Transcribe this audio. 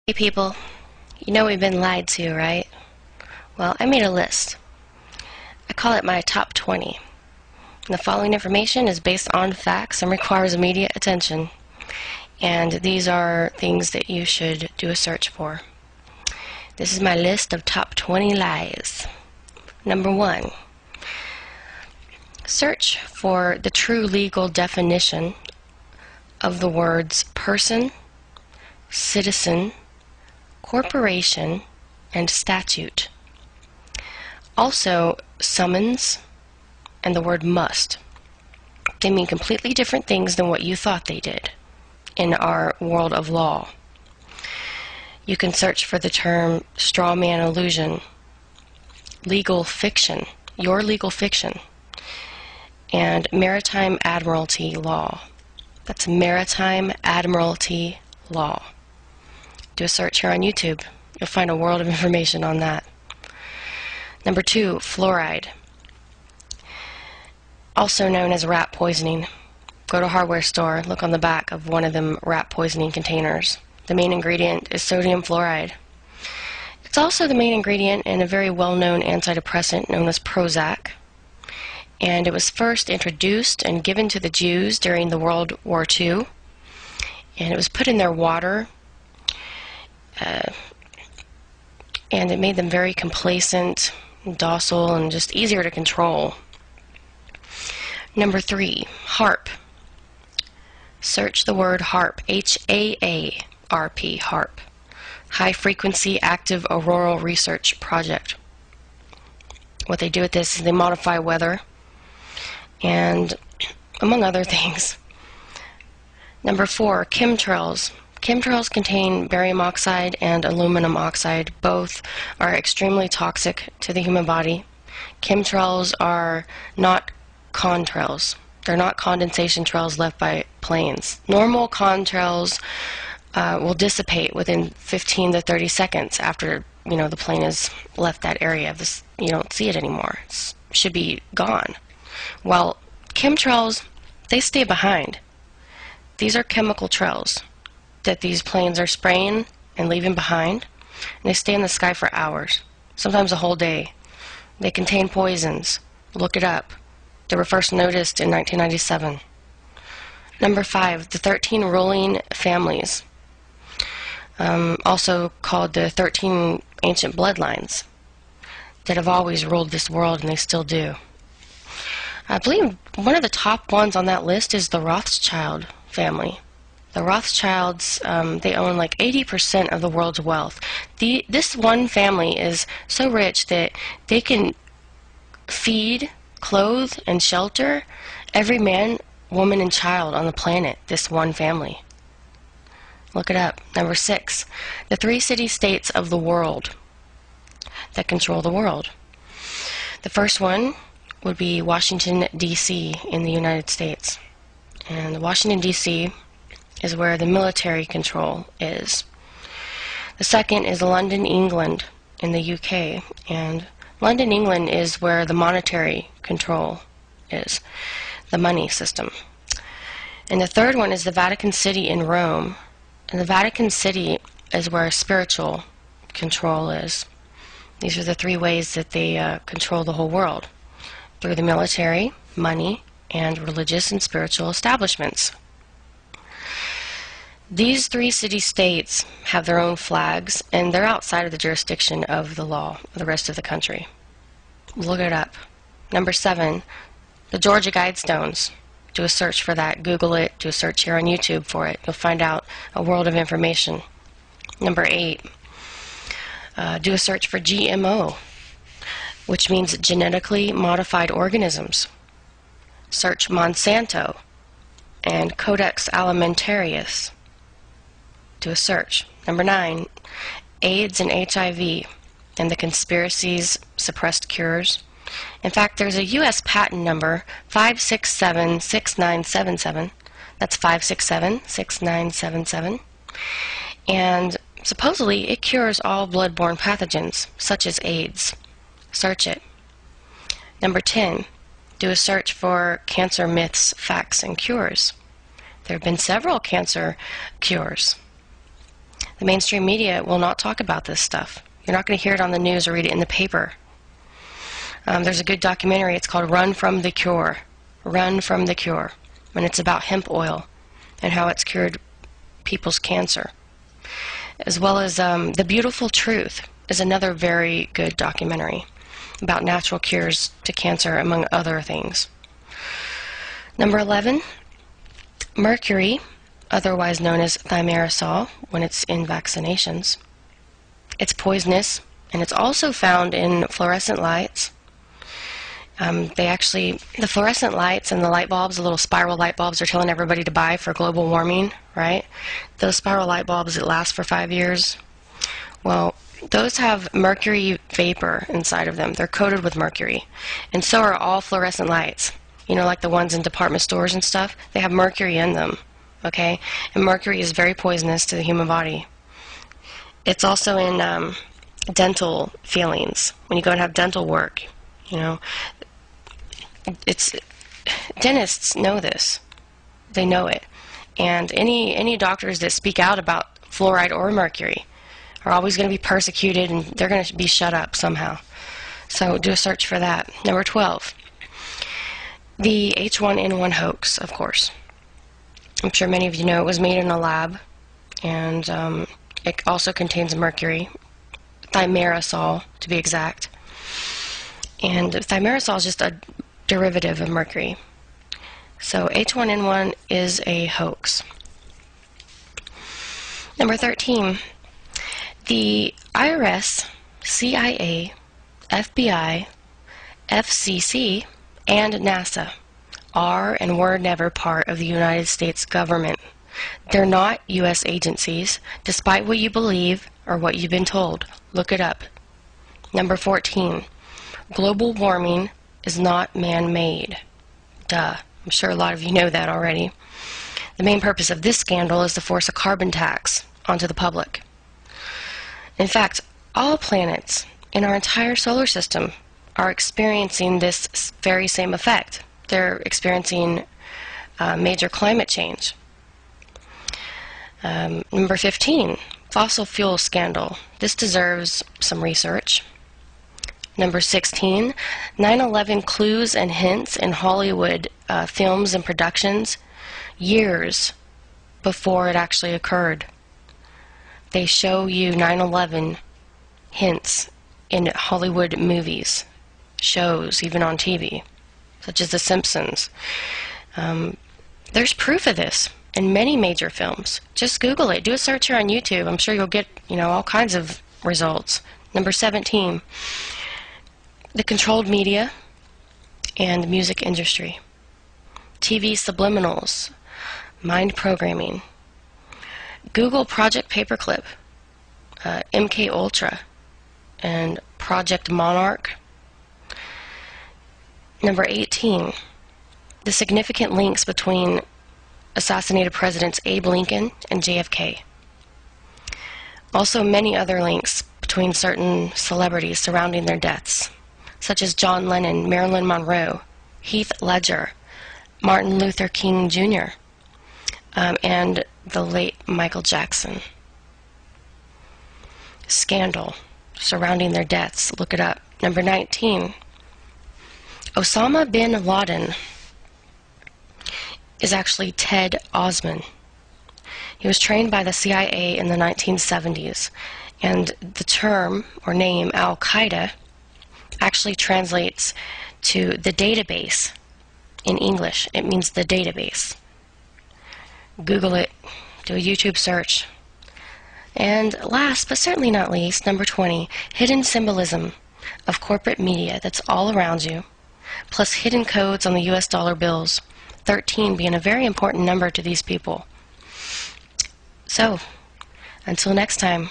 Hey people, you know we've been lied to, right? Well, I made a list. I call it my top 20. And the following information is based on facts and requires immediate attention. And these are things that you should do a search for. This is my list of top 20 lies. Number 1. Search for the true legal definition of the words person, citizen, corporation, and statute. Also, summons and the word must. They mean completely different things than what you thought they did in our world of law. You can search for the term straw man illusion, legal fiction, your legal fiction, and maritime admiralty law. That's maritime admiralty law. Do a search here on YouTube. You'll find a world of information on that. Number 2, fluoride. Also known as rat poisoning. Go to a hardware store, look on the back of one of them rat poisoning containers. The main ingredient is sodium fluoride. It's also the main ingredient in a very well-known antidepressant known as Prozac. And it was first introduced and given to the Jews during the World War II. And it was put in their water. And it made them very complacent, docile, and just easier to control. Number 3, HAARP. Search the word HAARP, H-A-A-R-P, HAARP. High Frequency Active Auroral Research Project. What they do with this is they modify weather, and among other things. Number 4, chemtrails. Chemtrails contain barium oxide and aluminum oxide. Both are extremely toxic to the human body. Chemtrails are not contrails. They're not condensation trails left by planes. Normal contrails will dissipate within 15 to 30 seconds after the plane has left that area. You don't see it anymore. It should be gone. While chemtrails, they stay behind. These are chemical trails that these planes are spraying and leaving behind, and they stay in the sky for hours, sometimes a whole day. They contain poisons. Look it up. They were first noticed in 1997. Number 5, the 13 ruling families, also called the 13 ancient bloodlines that have always ruled this world, and they still do. I believe one of the top ones on that list is the Rothschild family. The Rothschilds, they own like 80% of the world's wealth. This one family is so rich that they can feed, clothe, and shelter every man, woman, and child on the planet, this one family. Look it up. Number 6, the 3 city-states of the world that control the world. The first one would be Washington, D.C. in the United States. And Washington, D.C. is where the military control is. The second is London, England in the UK, and London, England is where the monetary control is, the money system. And the third one is the Vatican City in Rome, and the Vatican City is where spiritual control is. These are the 3 ways that they control the whole world, through the military, money, and religious and spiritual establishments. These 3 city-states have their own flags, and they're outside of the jurisdiction of the law of the rest of the country. Look it up. Number 7, the Georgia Guidestones. Do a search for that. Google it. Do a search here on YouTube for it. You'll find out a world of information. Number 8, do a search for GMO, which means genetically modified organisms. Search Monsanto and Codex Alimentarius. Do a search. Number 9, AIDS and HIV and the conspiracies, suppressed cures. In fact, there's a U.S. patent number 5676977. That's 5676977. And supposedly it cures all blood-borne pathogens, such as AIDS. Search it. Number 10, do a search for cancer myths, facts, and cures. There have been several cancer cures. The mainstream media will not talk about this stuff. You're not going to hear it on the news or read it in the paper. There's a good documentary. It's called Run from the Cure. Run from the Cure. And it's about hemp oil and how it's cured people's cancer. As well as The Beautiful Truth is another very good documentary about natural cures to cancer, among other things. Number 11, mercury, otherwise known as thimerosal, when it's in vaccinations. It's poisonous, and it's also found in fluorescent lights. The fluorescent lights and the light bulbs, the little spiral light bulbs they're telling everybody to buy for global warming, right? Those spiral light bulbs that last for 5 years, well, those have mercury vapor inside of them. They're coated with mercury. And so are all fluorescent lights. You know, like the ones in department stores and stuff. They have mercury in them, okay? And mercury is very poisonous to the human body. It's also in dental fillings. When you go and have dental work, you know, dentists know this. They know it. And any doctors that speak out about fluoride or mercury are always going to be persecuted, and they're going to be shut up somehow. So do a search for that. Number 12, the H1N1 hoax, of course. I'm sure many of you know it was made in a lab, and it also contains mercury, thimerosal to be exact. And thimerosal is just a derivative of mercury. So H1N1 is a hoax. Number 13, the IRS, CIA, FBI, FCC, and NASA are and were never part of the United States government. They're not U.S. agencies, despite what you believe or what you've been told. Look it up. Number 14, global warming is not man-made. Duh. I'm sure a lot of you know that already. The main purpose of this scandal is to force a carbon tax onto the public. In fact, all planets in our entire solar system are experiencing this very same effect. They're experiencing major climate change. Number 15, fossil fuel scandal. This deserves some research. Number 16, 9/11 clues and hints in Hollywood films and productions years before it actually occurred. They show you 9/11 hints in Hollywood movies, shows, even on TV, such as The Simpsons. There's proof of this in many major films. Just Google it. Do a search here on YouTube. I'm sure you'll get, all kinds of results. Number 17, the controlled media and the music industry. TV subliminals, mind programming. Google Project Paperclip, MK Ultra, and Project Monarch. Number 18, the significant links between assassinated presidents Abe Lincoln and JFK. Also many other links between certain celebrities surrounding their deaths, such as John Lennon, Marilyn Monroe, Heath Ledger, Martin Luther King Jr., and the late Michael Jackson. Scandal surrounding their deaths. Look it up. Number 19, Osama bin Laden is actually Ted Osman. He was trained by the CIA in the 1970s, and the term or name Al-Qaeda actually translates to the database in English. It means the database. Google it, do a YouTube search. And last but certainly not least, number 20, hidden symbolism of corporate media that's all around you, plus hidden codes on the US dollar bills, 13 being a very important number to these people. So, until next time.